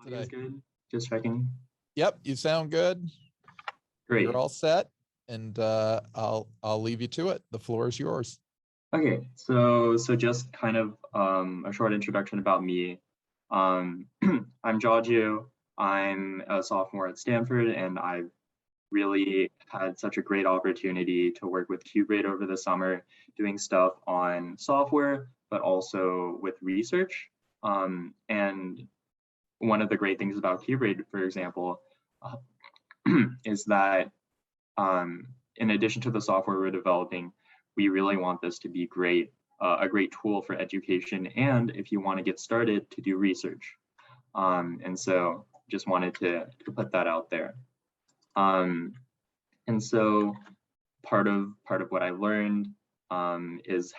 Today. Is good. Just checking. Yep, you sound good. Great. You're all set, and I'll leave you to it. The floor is yours. Okay, so just kind of a short introduction about me. I'm Jiaju. I'm a sophomore at Stanford, and I've really had such a great opportunity to work with qBraid over the summer, doing stuff on software, but also with research. And one of the great things about qBraid, for example, is that in addition to the software we're developing, we really want this to be a great tool for education, and if you want to get started, to do research. And so just wanted to put that out there. And so part of what I learned is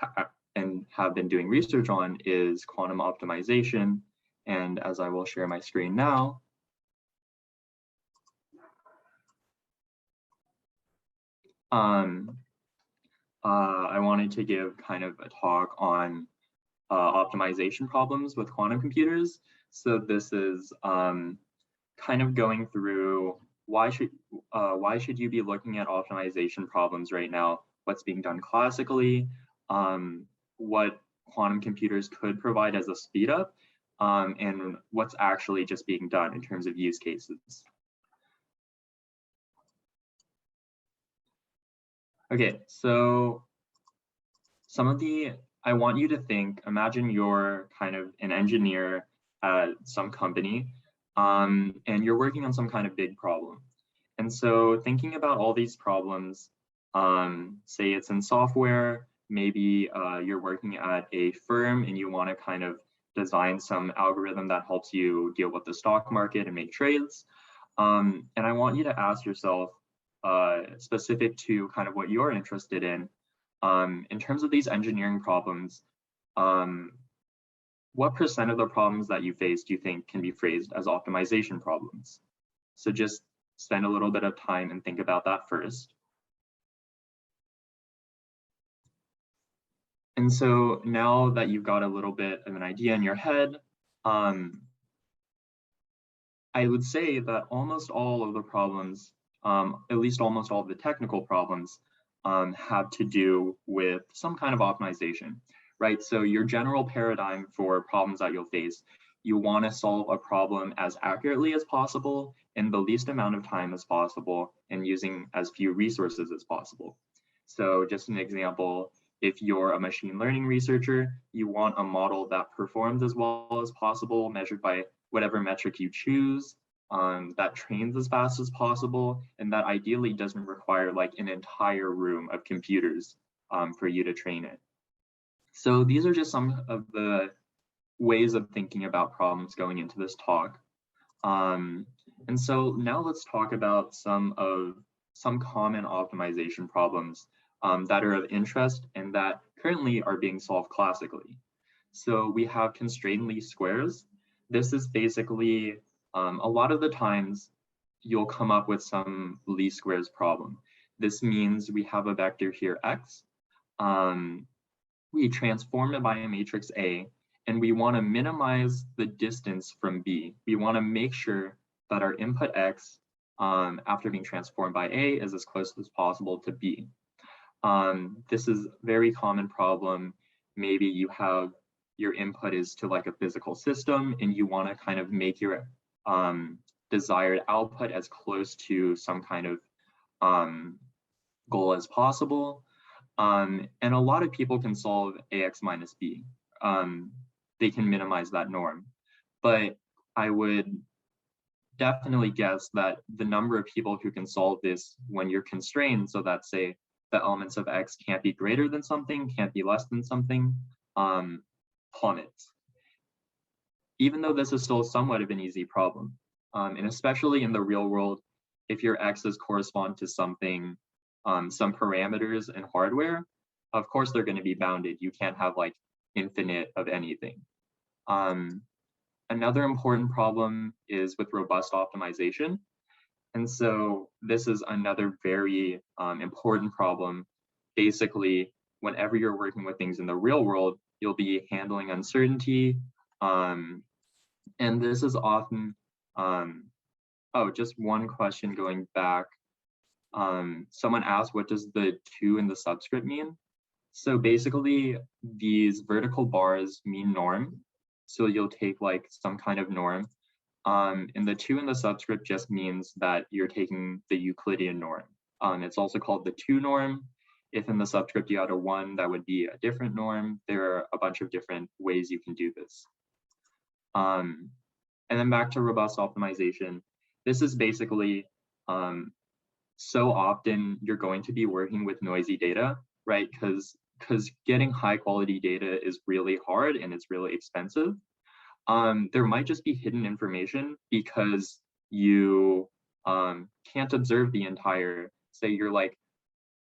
and have been doing research on is quantum optimization. And as I will share my screen now, I wanted to give kind of a talk on optimization problems with quantum computers. So this is kind of going through why should you be looking at optimization problems right now? What's being done classically? What quantum computers could provide as a speed up, and what's actually just being done in terms of use cases. Okay, so I want you to imagine you're kind of an engineer at some company, and you're working on some kind of big problem. And so thinking about all these problems, say it's in software, maybe you're working at a firm and you want to kind of design some algorithm that helps you deal with the stock market and make trades. And I want you to ask yourself, specific to kind of what you're interested in terms of these engineering problems, what % of the problems that you face do you think can be phrased as optimization problems? So just spend a little bit of time and think about that first. And so now that you've got a little bit of an idea in your head, I would say that almost all of the problems, at least almost all of the technical problems, have to do with some kind of optimization, right? So your general paradigm for problems that you'll face, you want to solve a problem as accurately as possible in the least amount of time as possible and using as few resources as possible. So just an example, if you're a machine learning researcher, you want a model that performs as well as possible, measured by whatever metric you choose, that trains as fast as possible, and that ideally doesn't require like an entire room of computers for you to train it. So these are just some of the ways of thinking about problems going into this talk. And so now let's talk about some common optimization problems that are of interest and that currently are being solved classically. So we have constrained least squares. This is basically a lot of the times you'll come up with some least squares problem. This means we have a vector here, x. We transform it by a matrix A, and we want to minimize the distance from B. We want to make sure that our input x, after being transformed by A, is as close as possible to B. This is a very common problem. Maybe you have your input is to like a physical system, and you want to kind of make your desired output as close to some kind of goal as possible. And a lot of people can solve ax minus b. They can minimize that norm. But I would definitely guess that the number of people who can solve this when you're constrained, so that say the elements of x can't be greater than something, can't be less than something, plummets. Even though this is still somewhat of an easy problem. And especially in the real world, if your x's correspond to something, some parameters in hardware, of course they're going to be bounded. You can't have like infinite of anything. Another important problem is with robust optimization. And so this is another very important problem. Basically, whenever you're working with things in the real world, you'll be handling uncertainty. And this is often Oh, just one question going back. Someone asked, what does the 2 in the subscript mean? So basically, these vertical bars mean norm. So you'll take like some kind of norm. And the 2 in the subscript just means that you're taking the Euclidean norm. It's also called the 2 norm. If in the subscript you add a 1, that would be a different norm. There are a bunch of different ways you can do this. And then back to robust optimization. This is basically, so often you're going to be working with noisy data, right? Because getting high quality data is really hard and it's really expensive. There might just be hidden information because you can't observe the entire, say you're like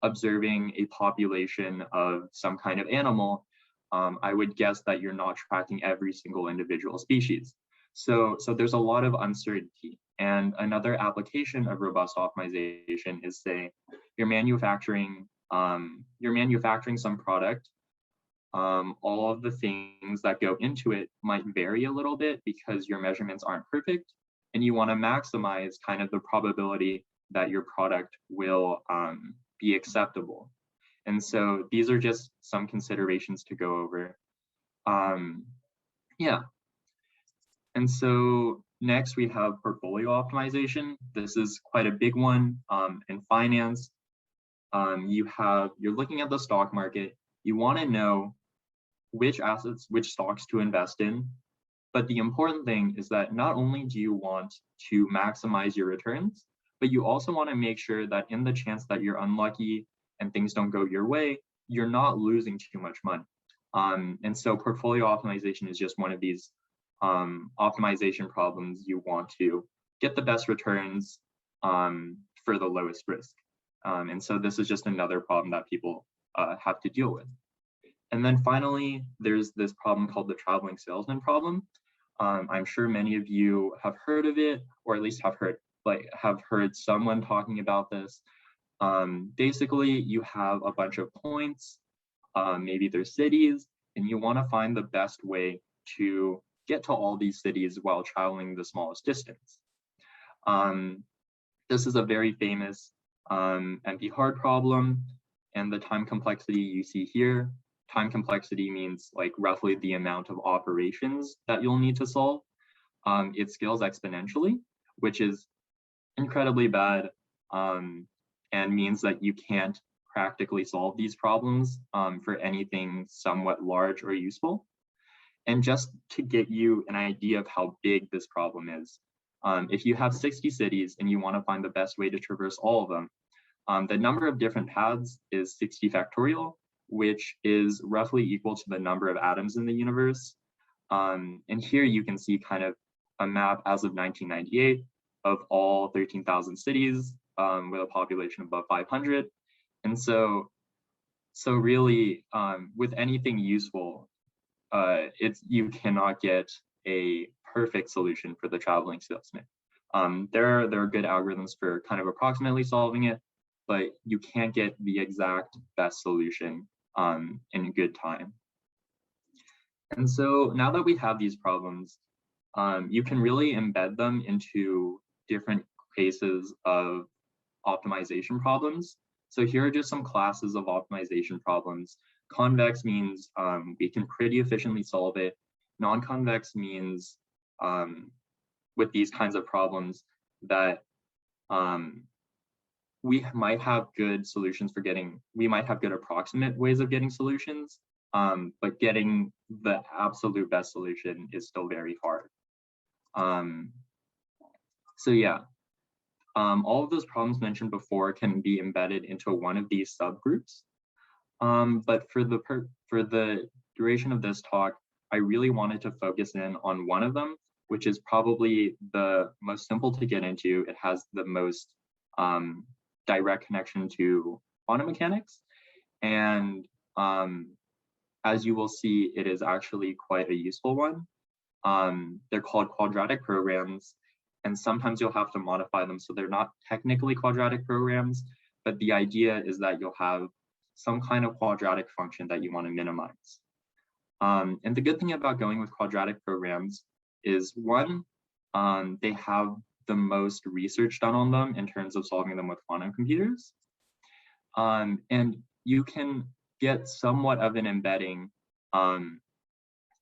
observing a population of some kind of animal. I would guess that you're not tracking every single individual species. So there's a lot of uncertainty. And another application of robust optimization is, say, you're manufacturing some product. All of the things that go into it might vary a little bit because your measurements aren't perfect, and you want to maximize kind of the probability that your product will be acceptable. And so these are just some considerations to go over. Yeah. And so next we have portfolio optimization. This is quite a big one in finance. You're looking at the stock market. You want to know which assets, which stocks to invest in. But the important thing is that not only do you want to maximize your returns, but you also want to make sure that in the chance that you're unlucky and things don't go your way, you're not losing too much money. And so portfolio optimization is just one of these optimization problems. You want to get the best returns for the lowest risk. And so this is just another problem that people have to deal with. And then finally, there's this problem called the traveling salesman problem. I'm sure many of you have heard of it, or at least have heard someone talking about this. Basically, you have a bunch of points, maybe they're cities, and you want to find the best way to get to all these cities while traveling the smallest distance. This is a very famous NP-hard problem, and the time complexity you see here. Time complexity means like roughly the amount of operations that you'll need to solve. It scales exponentially, which is incredibly bad and means that you can't practically solve these problems for anything somewhat large or useful. And just to get you an idea of how big this problem is, if you have 60 cities and you want to find the best way to traverse all of them, the number of different paths is 60 factorial, which is roughly equal to the number of atoms in the universe. And here you can see kind of a map as of 1998 of all 13,000 cities with a population above 500. And so really, with anything useful, you cannot get a perfect solution for the traveling salesman. There are good algorithms for kind of approximately solving it, but you can't get the exact best solution in good time. And so now that we have these problems, you can really embed them into different cases of optimization problems. So here are just some classes of optimization problems. Convex means we can pretty efficiently solve it. Non-convex means with these kinds of problems that we might have good solutions for getting, we might have good approximate ways of getting solutions, but getting the absolute best solution is still very hard. So yeah, all of those problems mentioned before can be embedded into one of these subgroups. But for the duration of this talk, I really wanted to focus in on one of them, which is probably the most simple to get into. It has the most direct connection to quantum mechanics. And as you will see, it is actually quite a useful one. They're called quadratic programs, and sometimes you'll have to modify them so they're not technically quadratic programs, but the idea is that you'll have some kind of quadratic function that you want to minimize. And the good thing about going with quadratic programs is, one, they have the most research done on them in terms of solving them with quantum computers. And you can get somewhat of an embedding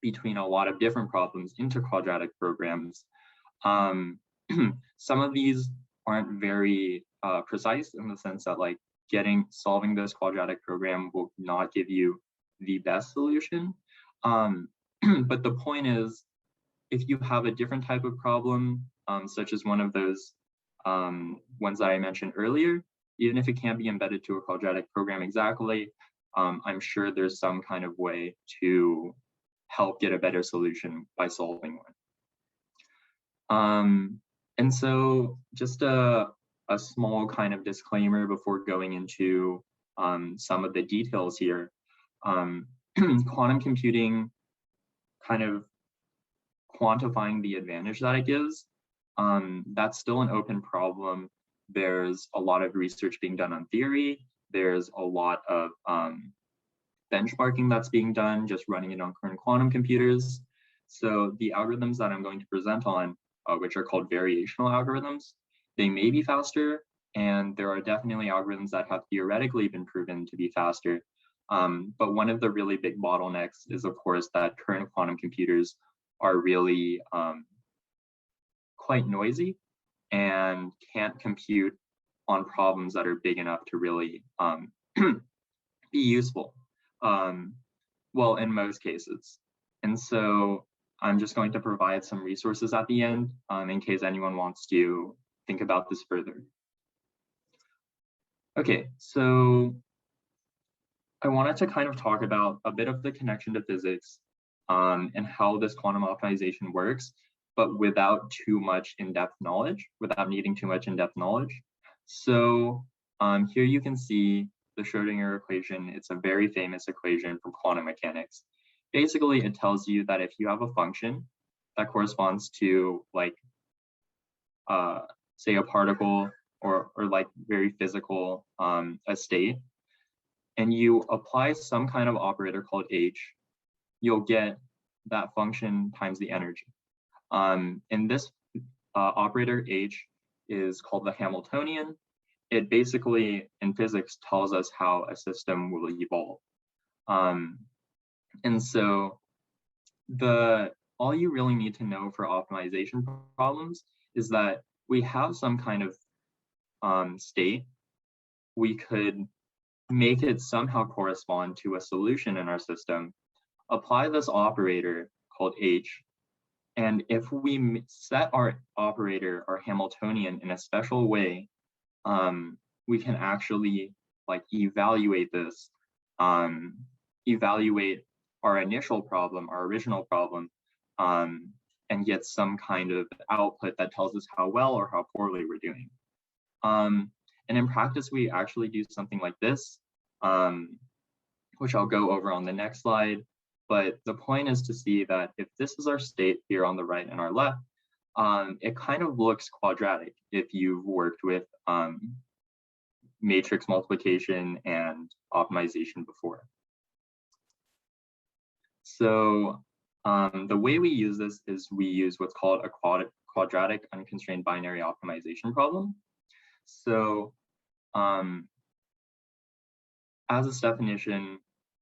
between a lot of different problems into quadratic programs. Some of these aren't very precise in the sense that like solving this quadratic program will not give you the best solution. But the point is, if you have a different type of problem, such as one of those ones that I mentioned earlier, even if it can't be embedded to a quadratic program exactly, I'm sure there's some kind of way to help get a better solution by solving one. And so just a small kind of disclaimer before going into some of the details here. Quantum computing, kind of quantifying the advantage that it gives, that's still an open problem. There's a lot of research being done on theory. There's a lot of benchmarking that's being done, just running it on current quantum computers. So the algorithms that I'm going to present on, which are called variational algorithms, they may be faster, and there are definitely algorithms that have theoretically been proven to be faster. But one of the really big bottlenecks is, of course, that current quantum computers are really quite noisy and can't compute on problems that are big enough to really be useful. Well, in most cases. And so I'm just going to provide some resources at the end in case anyone wants to think about this further. Okay, so I wanted to kind of talk about a bit of the connection to physics and how this quantum optimization works, but without too much in-depth knowledge, without needing too much in-depth knowledge. So here you can see the Schrodinger equation. It's a very famous equation from quantum mechanics. Basically, it tells you that if you have a function that corresponds to like, say a particle or like very physical a state, and you apply some kind of operator called h, you'll get that function times the energy. And this operator h is called the Hamiltonian. It basically, in physics, tells us how a system will evolve. And so all you really need to know for optimization problems is that we have some kind of state. We could make it somehow correspond to a solution in our system, apply this operator called h, and if we set our operator, our Hamiltonian, in a special way, we can actually like evaluate this, evaluate our initial problem, our original problem, and get some kind of output that tells us how well or how poorly we're doing. And in practice, we actually do something like this, which I'll go over on the next slide. But the point is to see that if this is our state here on the right and our left, it kind of looks quadratic if you've worked with matrix multiplication and optimization before. So the way we use this is we use what's called a quadratic unconstrained binary optimization problem. So as its definition,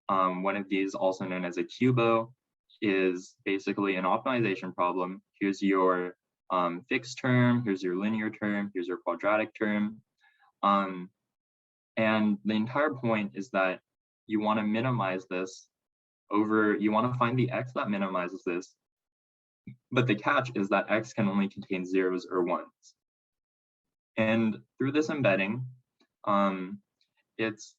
one of these, also known as a QBO, is basically an optimization problem. Here's your fixed term, here's your linear term, here's your quadratic term. And the entire point is that you want to minimize this you want to find the x that minimizes this, but the catch is that x can only contain zeros or ones. And through this embedding, it's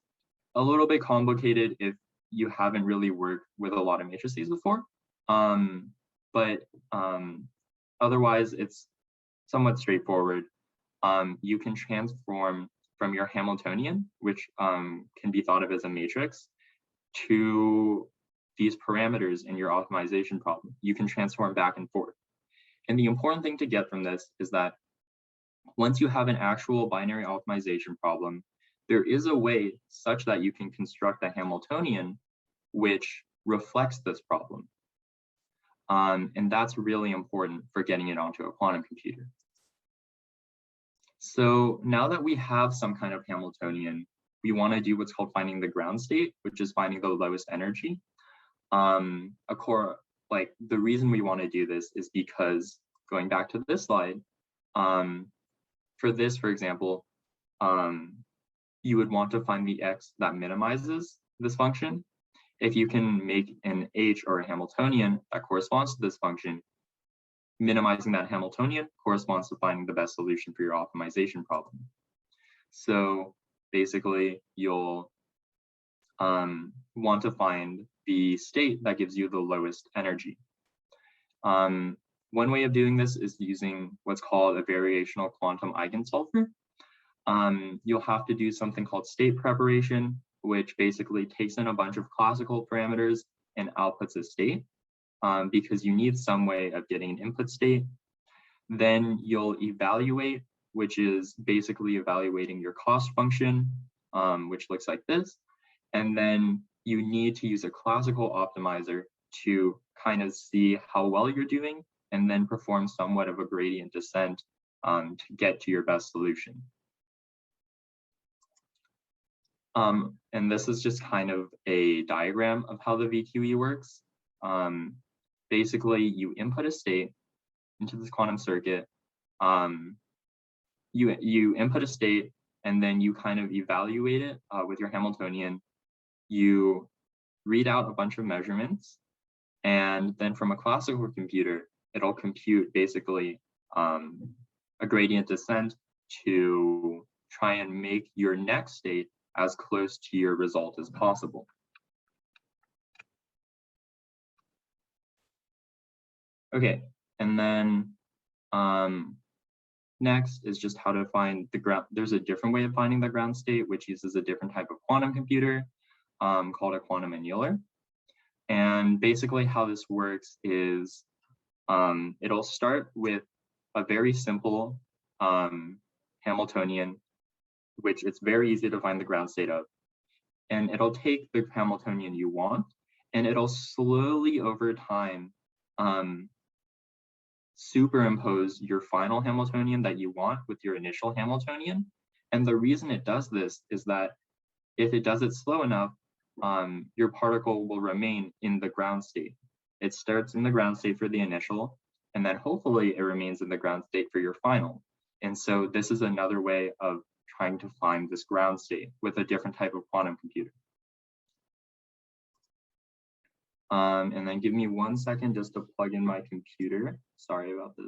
a little bit complicated if you haven't really worked with a lot of matrices before, but otherwise it's somewhat straightforward. You can transform from your Hamiltonian, which can be thought of as a matrix, to these parameters in your optimization problem. You can transform back and forth. And the important thing to get from this is that once you have an actual binary optimization problem, there is a way such that you can construct a Hamiltonian which reflects this problem. And that's really important for getting it onto a quantum computer. So now that we have some kind of Hamiltonian, we want to do what's called finding the ground state, which is finding the lowest energy. The reason we want to do this is because, going back to this slide, for this, for example, you would want to find the x that minimizes this function. If you can make an h or a Hamiltonian that corresponds to this function, minimizing that Hamiltonian corresponds to finding the best solution for your optimization problem. So basically, you'll want to find the state that gives you the lowest energy. One way of doing this is using what's called a variational quantum eigensolver. You'll have to do something called state preparation, which basically takes in a bunch of classical parameters and outputs a state, because you need some way of getting an input state. Then you'll evaluate, which is basically evaluating your cost function, which looks like this. And then you need to use a classical optimizer to kind of see how well you're doing, and then perform somewhat of a gradient descent to get to your best solution. And this is just kind of a diagram of how the VQE works. Basically, you input a state into this quantum circuit. You input a state, and then you kind of evaluate it with your Hamiltonian. You read out a bunch of measurements, and then from a classical computer, it'll compute basically a gradient descent to try and make your next state as close to your result as possible. Okay, and then next is just how to find the ground. There's a different way of finding the ground state, which uses a different type of quantum computer called a quantum annealer. And basically how this works is it'll start with a very simple Hamiltonian, which it's very easy to find the ground state of. And it'll take the Hamiltonian you want, and it'll slowly over time superimpose your final Hamiltonian that you want with your initial Hamiltonian. And the reason it does this is that if it does it slow enough, your particle will remain in the ground state. It starts in the ground state for the initial, and then hopefully it remains in the ground state for your final. And so this is another way of trying to find this ground state with a different type of quantum computer. And then give me 1 second just to plug in my computer. Sorry about this.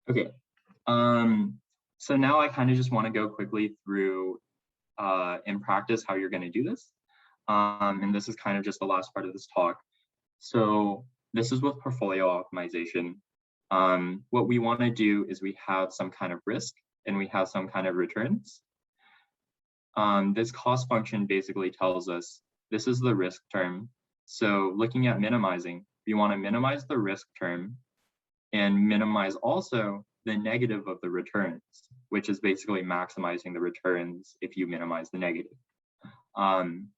Okay, so now I kind of just want to go quickly through in practice how you're going to do this. And this is kind of just the last part of this talk. So this is with portfolio optimization. What we want to do is we have some kind of risk and we have some kind of returns. This cost function basically tells us this is the risk term. So looking at minimizing, we want to minimize the risk term and minimize also the negative of the returns, which is basically maximizing the returns if you minimize the negative. And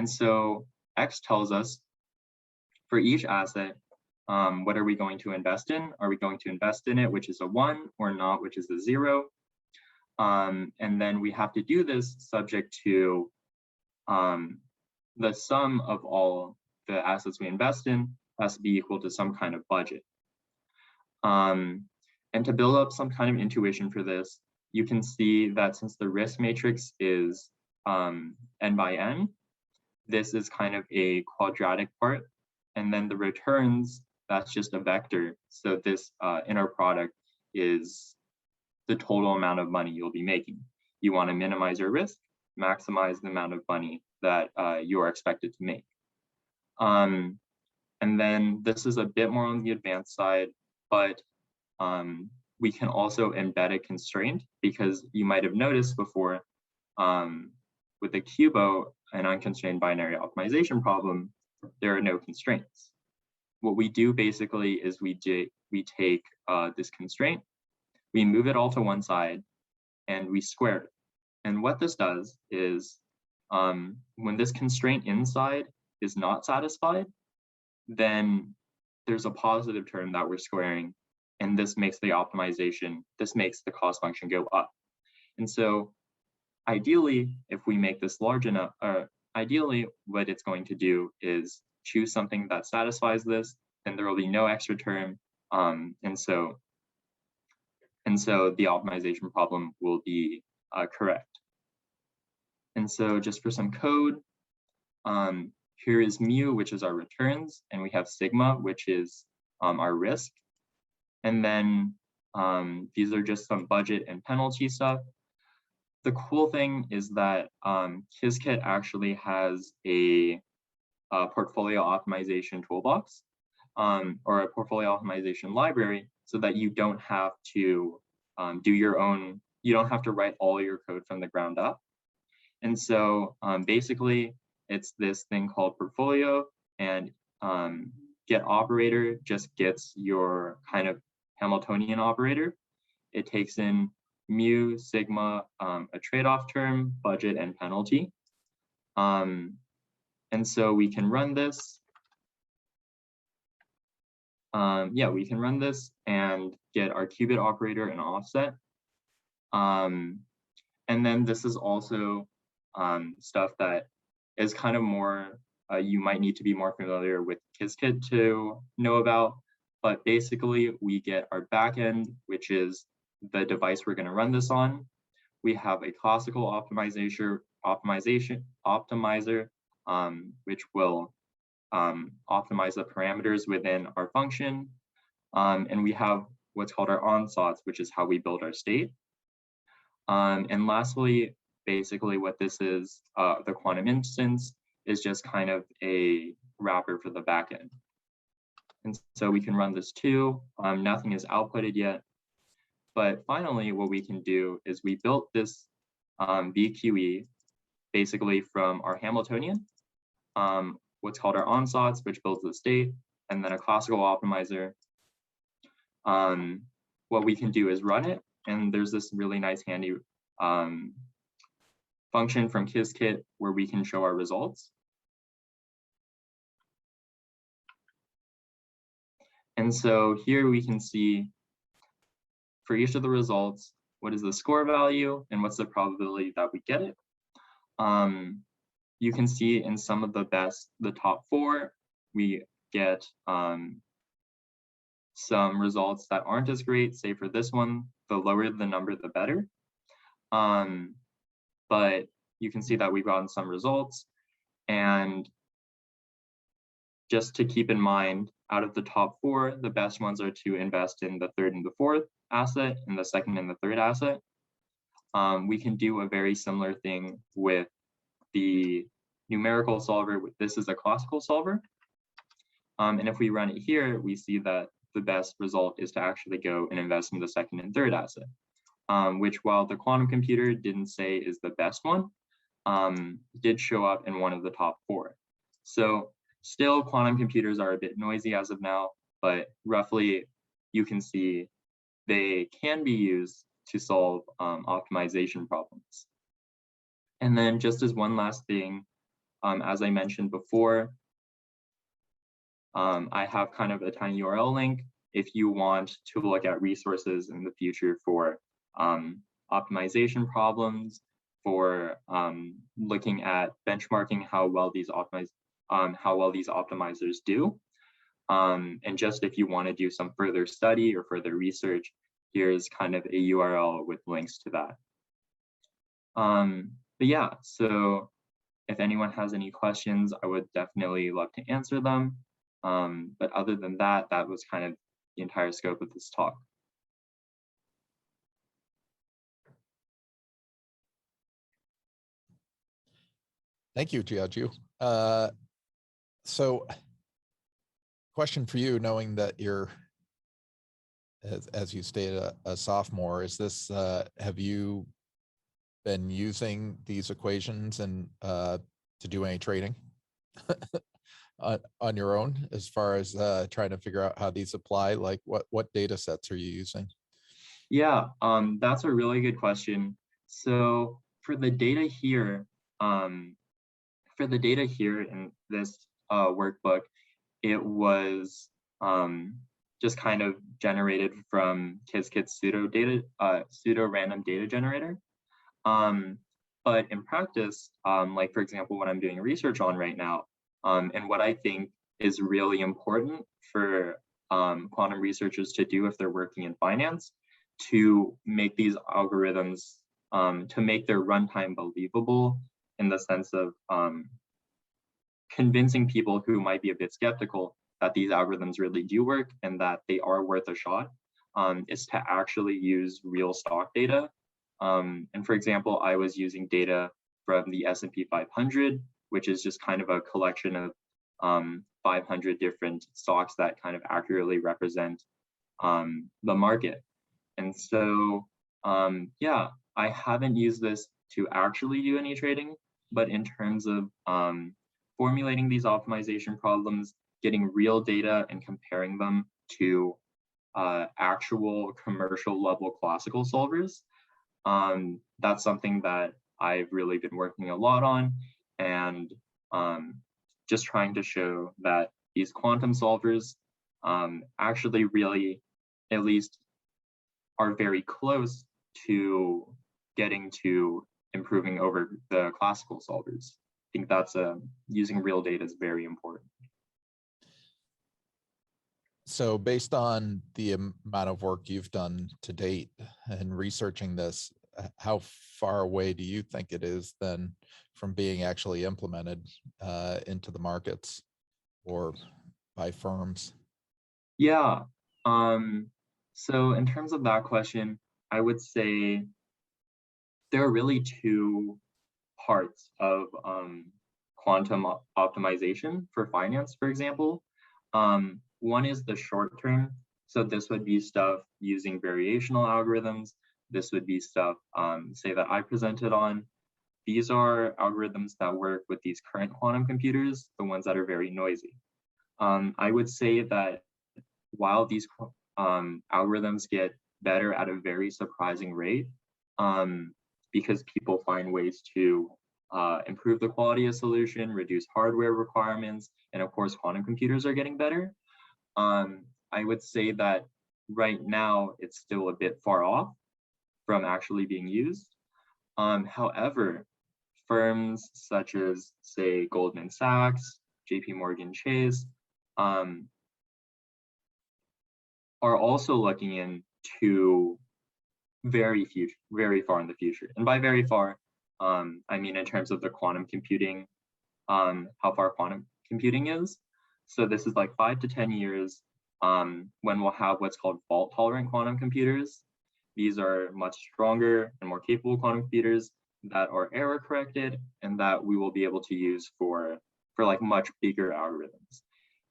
so X tells us for each asset, what are we going to invest in? Are we going to invest in it, which is a 1, or not, which is a 0? And then we have to do this subject to the sum of all the assets we invest in has to be equal to some kind of budget. And to build up some kind of intuition for this, you can see that since the risk matrix is n by n, this is kind of a quadratic part. And then the returns, that's just a vector. So this inner product is the total amount of money you'll be making. You want to minimize your risk, maximize the amount of money that you are expected to make. And then this is a bit more on the advanced side, but we can also embed a constraint, because you might have noticed before with the QBO, an unconstrained binary optimization problem, there are no constraints. what we do basically is we take this constraint, we move it all to one side, and we square it. And what this does is when this constraint inside is not satisfied, then there's a positive term that we're squaring, and this makes the optimization, this makes the cost function go up. And so ideally, if we make this large enough, ideally what it's going to do is choose something that satisfies this, then there will be no extra term. And so the optimization problem will be correct. And so just for some code, here is mu, which is our returns, and we have sigma, which is our risk. And then these are just some budget and penalty stuff. The cool thing is that qBraid actually has a portfolio optimization toolbox or a portfolio optimization library, so that you don't have to do your own, you don't have to write all your code from the ground up. And so basically, it's this thing called portfolio, and get operator just gets your kind of Hamiltonian operator. It takes in mu, sigma, a trade-off term, budget, and penalty. And so we can run this. We can run this and get our qubit operator and offset. And then this is also stuff that is kind of more, you might need to be more familiar with qBraid to know about. But basically, we get our backend, which is the device we're going to run this on. We have a classical optimizer, which will optimize the parameters within our function. And we have what's called our onslots, which is how we build our state. And lastly, basically what this is, the quantum instance, is just kind of a wrapper for the backend. And so we can run this too. Nothing is outputted yet. But finally, what we can do is we built this BRICvt basically from our Hamiltonian, what's called our onslots, which builds the state, and then a classical optimizer. What we can do is run it, and there's this really nice handy function from qBraid where we can show our results. And so here we can see for each of the results, what is the score value and what's the probability that we get it. You can see in some of the top 4, we get some results that aren't as great. Say for this one, the lower the number, the better. But you can see that we've gotten some results. And just to keep in mind, out of the top 4, the best ones are to invest in the 3rd and the 4th asset and the 2nd and the 3rd asset. We can do a very similar thing with the numerical solver. This is a classical solver. And if we run it here, we see that the best result is to actually go and invest in the 2nd and 3rd asset, which, while the quantum computer didn't say is the best one, did show up in one of the top 4. So still, quantum computers are a bit noisy as of now, but roughly you can see they can be used to solve optimization problems. And then just as one last thing, as I mentioned before, I have kind of a tiny URL link if you want to look at resources in the future for optimization problems, for looking at benchmarking how well these optimizers do. And just if you want to do some further study or further research, here's kind of a URL with links to that. But yeah, so if anyone has any questions, I would definitely love to answer them. But other than that, that was kind of the entire scope of this talk. Thank you, Jiaju. So question for you, knowing that you're, as you stated, a sophomore, is this, have you been using these equations and to do any trading? on your own as far as trying to figure out how these apply? Like what data sets are you using? Yeah, that's a really good question. So for the data here, um, in this workbook, it was just kind of generated from qBraid pseudo random data generator. But in practice, like for example, what I'm doing research on right now, and what I think is really important for quantum researchers to do if they're working in finance, to make these algorithms, to make their runtime believable in the sense of convincing people who might be a bit skeptical that these algorithms really do work and that they are worth a shot, is to actually use real stock data. And for example, I was using data from the S&P 500, which is just kind of a collection of 500 different stocks that kind of accurately represent the market. And so, yeah, I haven't used this to actually do any trading, but in terms of formulating these optimization problems, getting real data and comparing them to actual commercial level classical solvers, that's something that I've really been working a lot on, and just trying to show that these quantum solvers actually really, at least, are very close to getting to improving over the classical solvers. I think that's using real data is very important. So based on the amount of work you've done to date and researching this, how far away do you think it is then from being actually implemented into the markets or by firms? Yeah. So in terms of that question, I would say there are really two parts of quantum optimization for finance, for example. One is the short term. So this would be stuff using variational algorithms. This would be stuff, say, that I presented on. These are algorithms that work with these current quantum computers, the ones that are very noisy. I would say that while these algorithms get better at a very surprising rate, because people find ways to improve the quality of solution, reduce hardware requirements, and of course, quantum computers are getting better. I would say that right now it's still a bit far off from actually being used. However, firms such as, say, Goldman Sachs, JP Morgan Chase, are also looking into very far in the future. And by very far, I mean in terms of the quantum computing, how far quantum computing is. So this is like 5 to 10 years when we'll have what's called fault-tolerant quantum computers. These are much stronger and more capable quantum computers that are error corrected and that we will be able to use for like much bigger algorithms.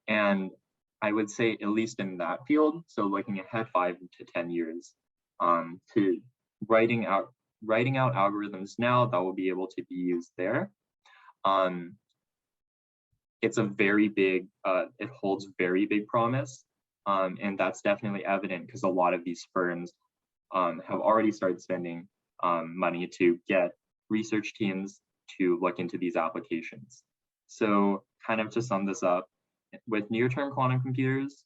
And I would say, at least in that field, so looking ahead 5 to 10 years, to writing out algorithms now that will be able to be used there. It's a very big, it holds very big promise. And that's definitely evident because a lot of these firms have already started spending money to get research teams to look into these applications. So kind of to sum this up, with near-term quantum computers,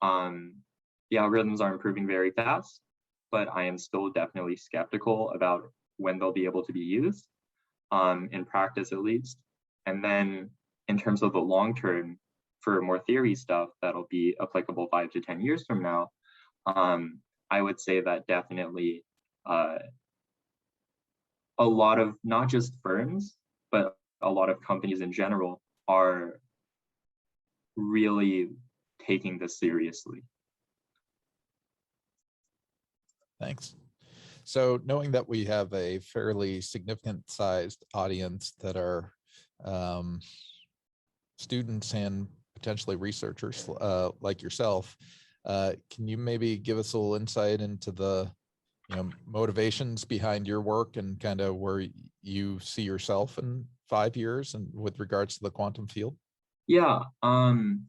the algorithms are improving very fast, but I am still definitely skeptical about when they'll be able to be used, in practice at least. And then in terms of the long term, for more theory stuff that'll be applicable 5 to 10 years from now, I would say that definitely a lot of, not just firms, but a lot of companies in general are really taking this seriously. Thanks. So knowing that we have a fairly significant sized audience that are students and potentially researchers like yourself, can you maybe give us a little insight into the motivations behind your work and kind of where you see yourself in 5 years and with regards to the quantum field? Yeah, and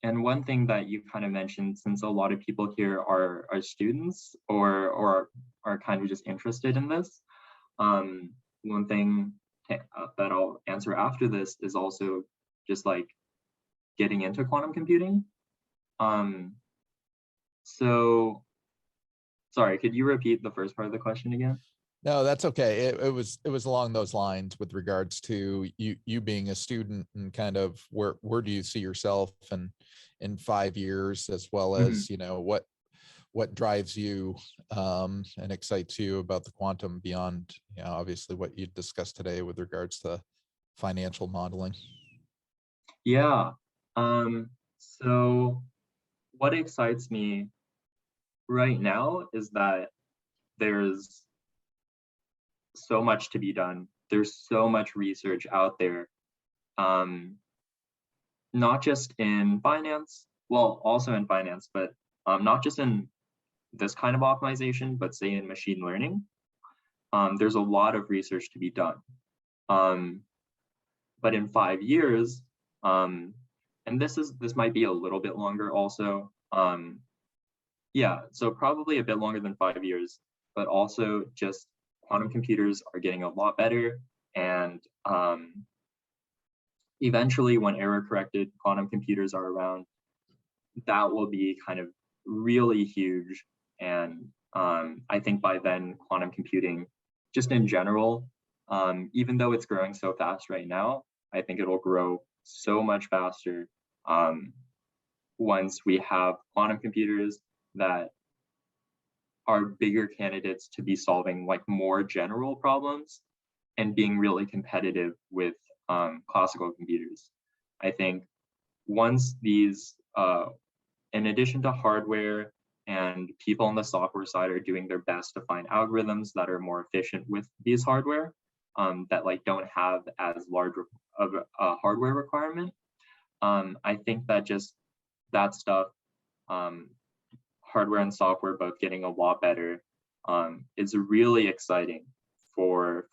one thing that you kind of mentioned, since a lot of people here are students or are kind of just interested in this, one thing that I'll answer after this is also just like getting into quantum computing. Um, so sorry, could you repeat the first part of the question again? No, that's okay. It was along those lines with regards to you being a student and kind of where do you see yourself in 5 years, as well Mhm. as, you know, what drives you and excites you about the quantum beyond, you know, obviously what you discussed today with regards to financial modeling. Yeah. So what excites me right now is that there's so much to be done. There's so much research out there, um, not just in finance, well, also in finance, but not just in this kind of optimization, but say in machine learning. There's a lot of research to be done. Um, but in 5 years, um, and this might be a little bit longer also. Yeah, so probably a bit longer than 5 years, but also just quantum computers are getting a lot better, and eventually, when error corrected quantum computers are around, that will be kind of really huge. And I think by then, quantum computing, just in general, even though it's growing so fast right now, I think it'll grow so much faster once we have quantum computers that are bigger candidates to be solving like more general problems and being really competitive with classical computers. I think once these, in addition to hardware and people on the software side are doing their best to find algorithms that are more efficient with these hardware, that like don't have as large of a hardware requirement. I think that just that stuff, um, hardware and software both getting a lot better, is really exciting for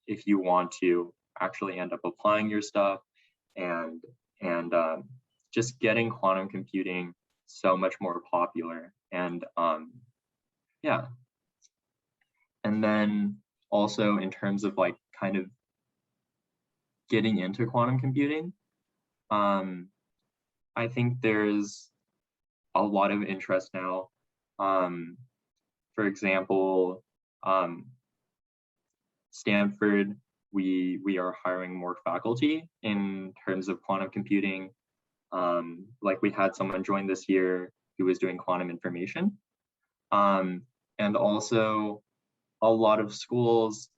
if you want to actually end up applying your stuff and and just getting quantum computing so much more popular. And yeah, and then also in terms of like kind of getting into quantum computing, um, I think there's a lot of interest now. Um, for example, um, Stanford, we are hiring more faculty in terms of quantum computing. Like we had someone join this year who was doing quantum information. Um, and also a lot of schools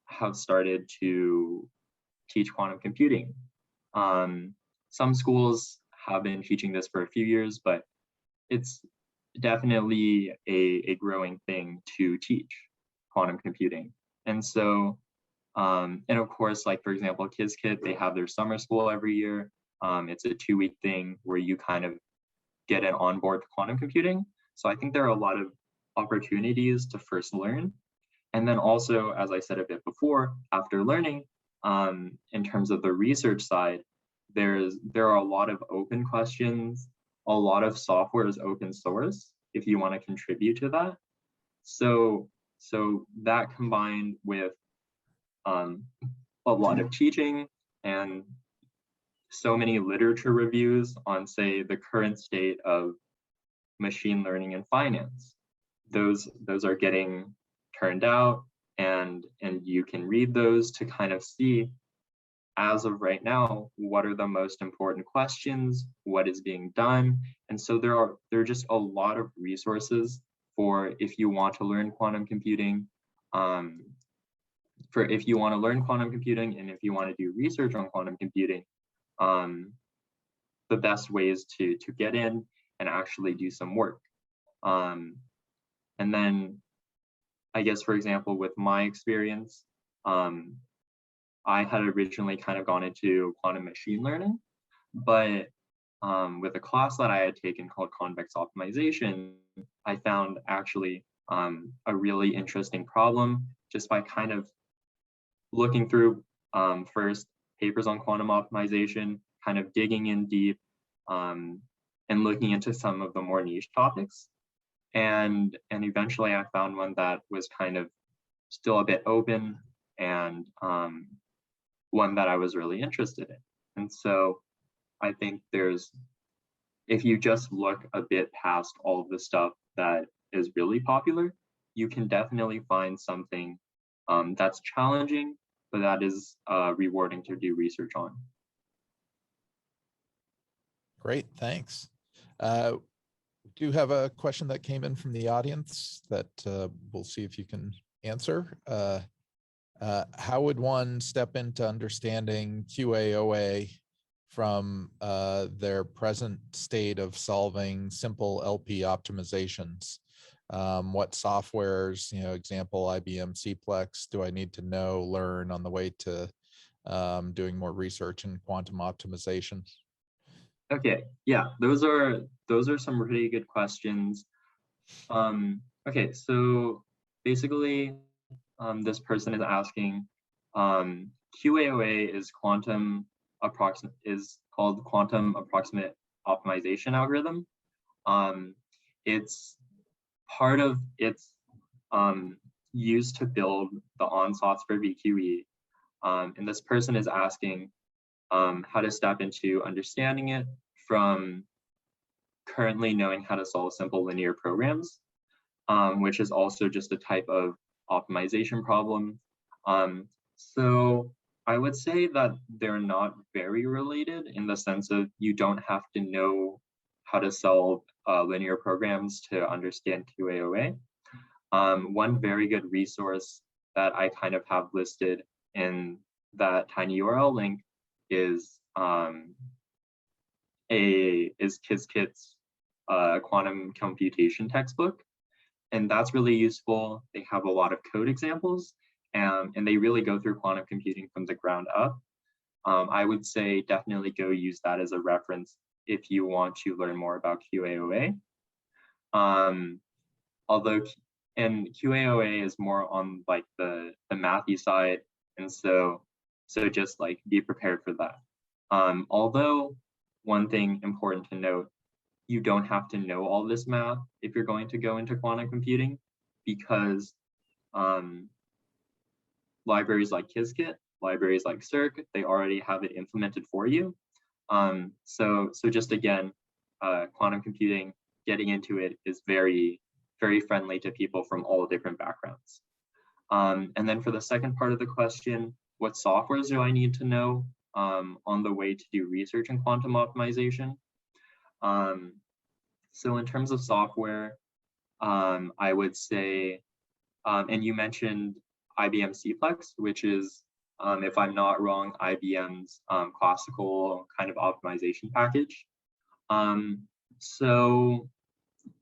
have started to teach quantum computing. Um, some schools have been teaching this for a few years, but it's definitely a growing thing to teach quantum computing. And so, and of course, like for example, qBraid, they have their summer school every year. It's a 2-week thing where you kind of get it on board to quantum computing. So I think there are a lot of opportunities to first learn. And then also, as I said a bit before, after learning, in terms of the research side, there are a lot of open questions. A lot of software is open source if you want to contribute to that. So that combined with um, a lot of teaching and so many literature reviews on, say, the current state of machine learning and finance. Those are getting turned out, and you can read those to kind of see, as of right now, what are the most important questions, what is being done. And so there are just a lot of resources for if you want to learn quantum computing, um, for if you want to learn quantum computing and if you want to do research on quantum computing, um, the best ways to get in and actually do some work. Um, and then I guess, for example, with my experience, um, I had originally kind of gone into quantum machine learning, but with a class that I had taken called convex optimization, I found actually a really interesting problem just by kind of looking through first papers on quantum optimization, kind of digging in deep and looking into some of the more niche topics. And eventually I found one that was kind of still a bit open and one that I was really interested in. And so I think if you just look a bit past all of the stuff that is really popular, you can definitely find something that's challenging, but that is rewarding to do research on. Great, thanks. We do have a question that came in from the audience that we'll see if you can answer. How would one step into understanding QAOA from their present state of solving simple LP optimizations? What softwares, example, IBM Cplex, do I need to know, learn on the way to doing more research in quantum optimization? Okay, yeah, those are some really good questions. Okay, so basically, this person is asking, QAOA is called quantum approximate optimization algorithm. It's used to build the ansatz for BQE. And this person is asking how to step into understanding it from currently knowing how to solve simple linear programs, which is also just a type of optimization problem. So I would say that they're not very related in the sense of you don't have to know how to solve linear programs to understand QAOA. One very good resource that I kind of have listed in that tiny URL link is qBraid's quantum computation textbook. And that's really useful. They have a lot of code examples, and they really go through quantum computing from the ground up. I would say definitely go use that as a reference if you want to learn more about QAOA. And QAOA is more on like the mathy side, and so just like be prepared for that. Although one thing important to note, you don't have to know all this math if you're going to go into quantum computing, because libraries like qBraid, libraries like Circ, they already have it implemented for you. So just again, quantum computing, getting into it is very, very friendly to people from all different backgrounds. And then for the second part of the question, what softwares do I need to know on the way to do research in quantum optimization? So in terms of software, I would say, and you mentioned IBM Cplex, which is, if I'm not wrong, IBM's classical kind of optimization package. So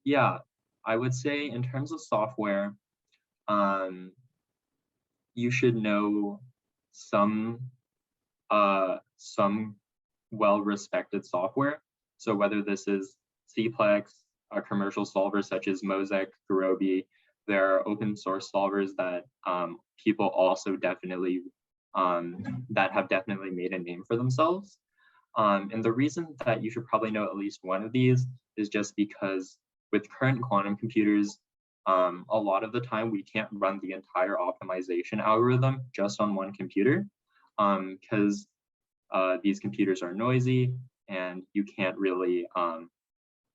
yeah, I would say in terms of software, you should know some well-respected software. So whether this is Cplex, commercial solvers such as Mosaic, Gurobi, there are open source solvers that people also definitely, that have definitely made a name for themselves. And the reason that you should probably know at least one of these is just because with current quantum computers, a lot of the time we can't run the entire optimization algorithm just on one computer, because these computers are noisy and you can't really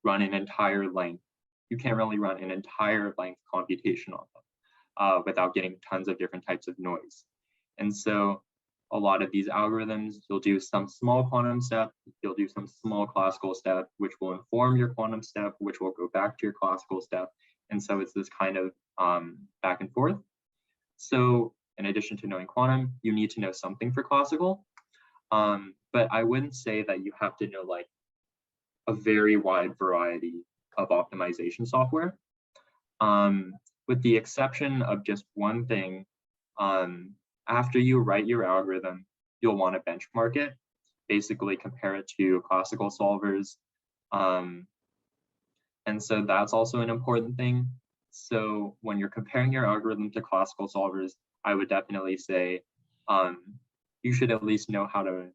run an entire length. You can't really run an entire length computation on them without getting tons of different types of noise. And so a lot of these algorithms, you'll do some small quantum step, you'll do some small classical step, which will inform your quantum step, which will go back to your classical step. And so it's this kind of back and forth. So in addition to knowing quantum, you need to know something for classical. But I wouldn't say that you have to know like a very wide variety of optimization software. With the exception of just one thing, after you write your algorithm, you'll want to benchmark it, basically compare it to classical solvers. And so that's also an important thing. So when you're comparing your algorithm to classical solvers, I would definitely say you should at least know how to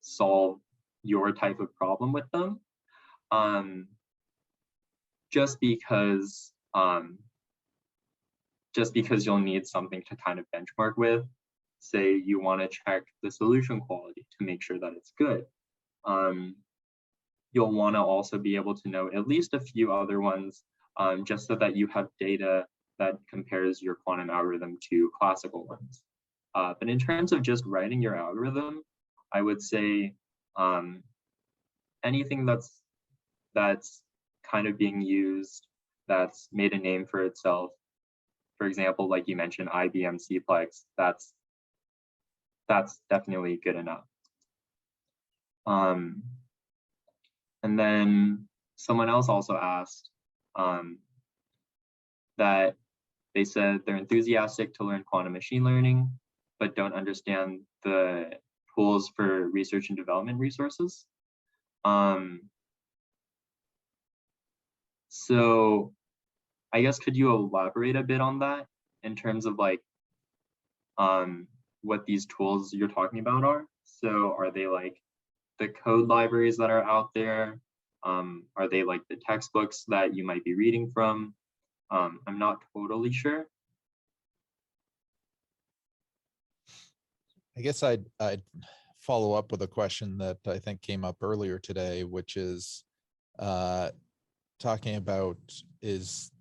solve your type of problem with them, just because you'll need something to kind of benchmark with. Say you want to check the solution quality to make sure that it's good. You'll want to also be able to know at least a few other ones, just so that you have data that compares your quantum algorithm to classical ones. But in terms of just writing your algorithm, I would say anything that's kind of being used, that's made a name for itself. For example, like you mentioned, IBM Cplex, that's definitely good enough. And then someone else also asked that they said they're enthusiastic to learn quantum machine learning, but don't understand the tools for research and development resources. So I guess, could you elaborate a bit on that in terms of like what these tools you're talking about are? So are they like the code libraries that are out there? Are they like the textbooks that you might be reading from? I'm not totally sure. I guess I'd follow up with a question that I think came up earlier today, which is talking about is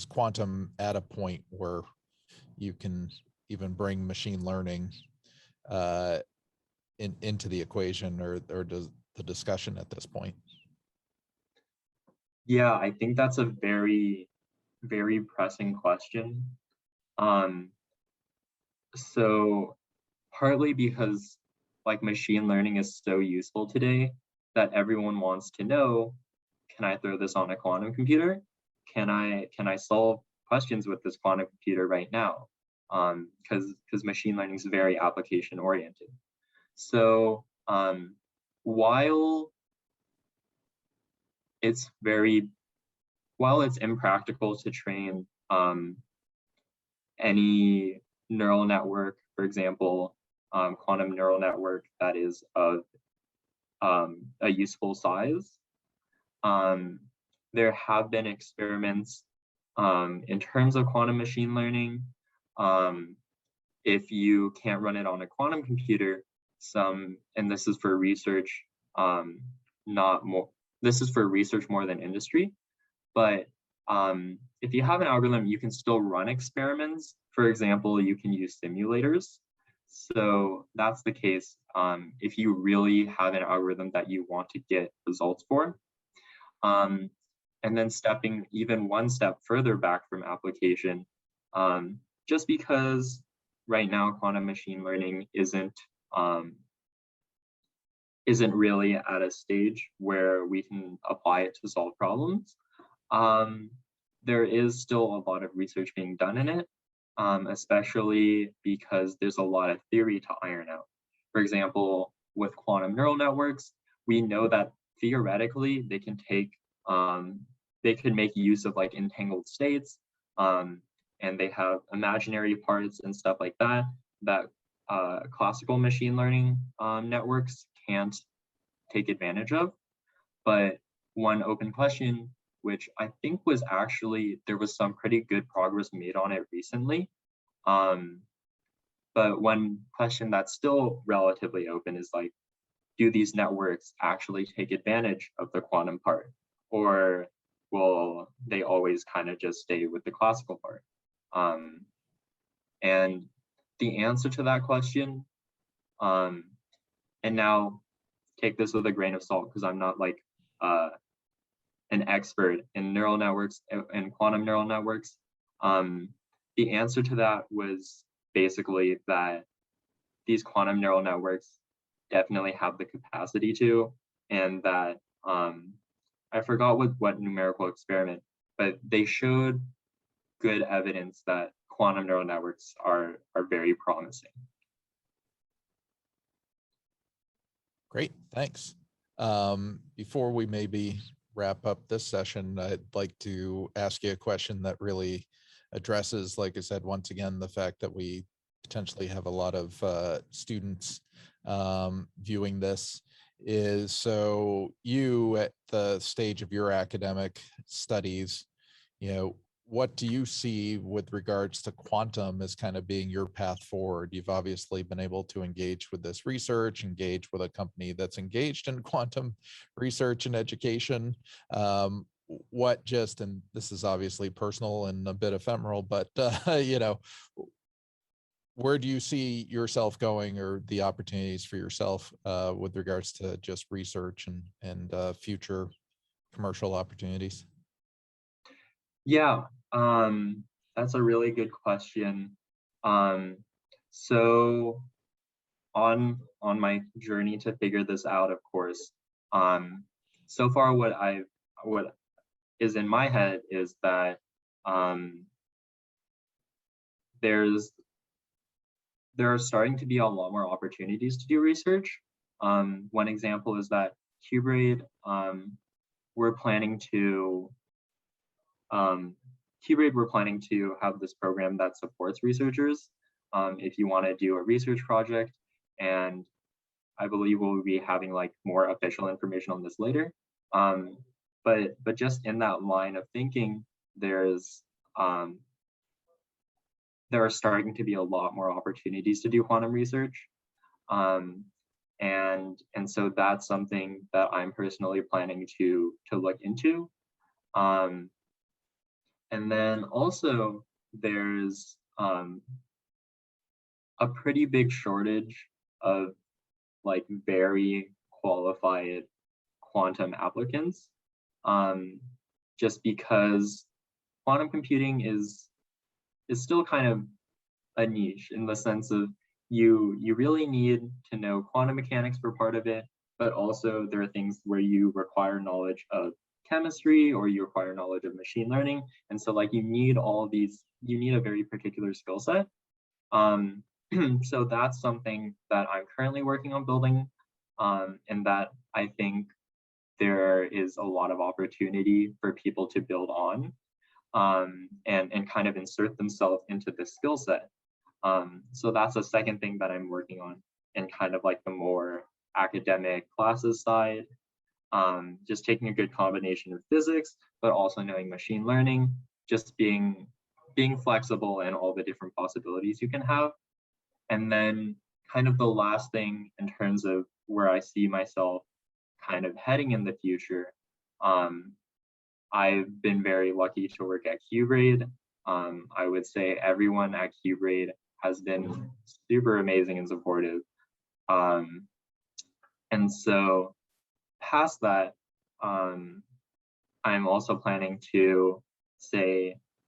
quantum at a point where you can even bring machine learning into the equation, or does the discussion at this point? Yeah, I think that's a very, very pressing question. So partly because like machine learning is so useful today that everyone wants to know, can I throw this on a quantum computer? Can I solve questions with this quantum computer right now? Because machine learning is very application oriented. So while it's impractical to train any neural network, for example, quantum neural network that is of a useful size, there have been experiments in terms of quantum machine learning. If you can't run it on a quantum computer, and this is for research, this is for research more than industry, but if you have an algorithm, you can still run experiments. For example, you can use simulators. So that's the case if you really have an algorithm that you want to get results for. And then stepping even one step further back from application, just because right now quantum machine learning isn't really at a stage where we can apply it to solve problems. There is still a lot of research being done in it, especially because there's a lot of theory to iron out. For example, with quantum neural networks, we know that theoretically they can make use of like entangled states, and they have imaginary parts and stuff like that classical machine learning networks can't take advantage of. But one open question, which I think was actually, there was some pretty good progress made on it recently. But one question that's still relatively open is like, do these networks actually take advantage of the quantum part? Or will they always kind of just stay with the classical part? And the answer to that question, and now take this with a grain of salt because I'm not like an expert in neural networks and quantum neural networks. The answer to that was basically that these quantum neural networks definitely have the capacity to, and that I forgot what numerical experiment, but they showed good evidence that quantum neural networks are very promising. Great, thanks. Before we maybe wrap up this session, I'd like to ask you a question that really addresses, like I said, once again, the fact that we potentially have a lot of students viewing this. is, so you at the stage of your academic studies, what do you see with regards to quantum as kind of being your path forward? You've obviously been able to engage with this research, engage with a company that's engaged in quantum research and education. What just, and this is obviously personal and a bit ephemeral, but where do you see yourself going, or the opportunities for yourself with regards to just research and future commercial opportunities? Yeah, that's a really good question. So on my journey to figure this out, of course, so far what is in my head is that there are starting to be a lot more opportunities to do research. One example is that qBraid, we're planning to have this program that supports researchers if you want to do a research project, and I believe we'll be having like more official information on this later. But just in that line of thinking, there are starting to be a lot more opportunities to do quantum research. And so that's something that I'm personally planning to look into. And then also there's a pretty big shortage of like very qualified quantum applicants, just because quantum computing is still kind of a niche in the sense of you really need to know quantum mechanics for part of it, but also there are things where you require knowledge of chemistry or you require knowledge of machine learning. And so like you need all of these, you need a very particular skill set. So that's something that I'm currently working on building, and that I think there is a lot of opportunity for people to build on, and kind of insert themselves into the skill set. So that's a second thing that I'm working on in kind of like the more academic classes side, just taking a good combination of physics, but also knowing machine learning, just being flexible and all the different possibilities you can have. And then kind of the last thing in terms of where I see myself kind of heading in the future, I've been very lucky to work at qBraid. I would say everyone at qBraid has been super amazing and supportive. And so past that, I'm also planning to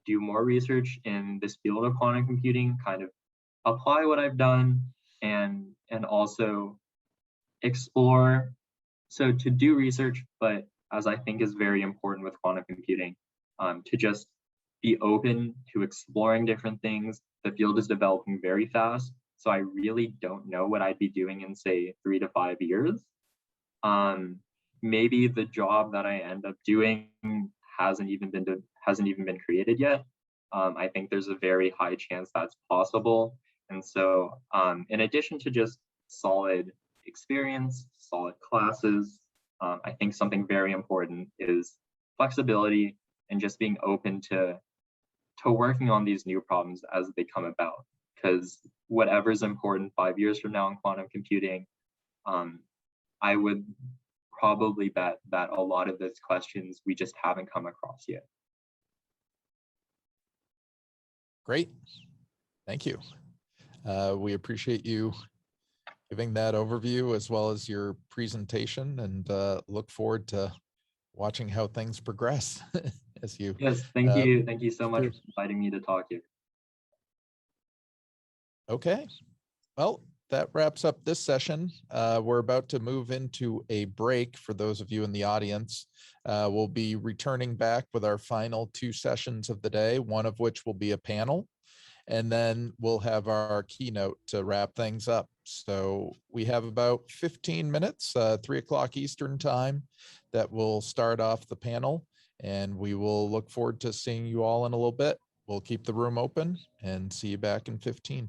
do more research in this field of quantum computing, kind of apply what I've done, and also explore. So to do research, but as I think is very important with quantum computing, to just be open to exploring different things. The field is developing very fast, so I really don't know what I'd be doing in say 3 to 5 years. Maybe the job that I end up doing hasn't even been created yet. I think there's a very high chance that's possible. And so in addition to just solid experience, solid classes, I think something very important is flexibility and just being open to working on these new problems as they come about. Because whatever's important 5 years from now in quantum computing, I would probably bet that a lot of those questions we just haven't come across yet. Great, thank you. We appreciate you giving that overview as well as your presentation, and look forward to watching how things progress as you. Yes, thank you. Thank you so much for inviting me to talk here. Okay, well, that wraps up this session. We're about to move into a break for those of you in the audience. We'll be returning back with our final 2 sessions of the day, one of which will be a panel. And then we'll have our keynote to wrap things up. So we have about 15 minutes, 3 o'clock Eastern time, that will start off the panel. And we will look forward to seeing you all in a little bit. We'll keep the room open and see you back in 15.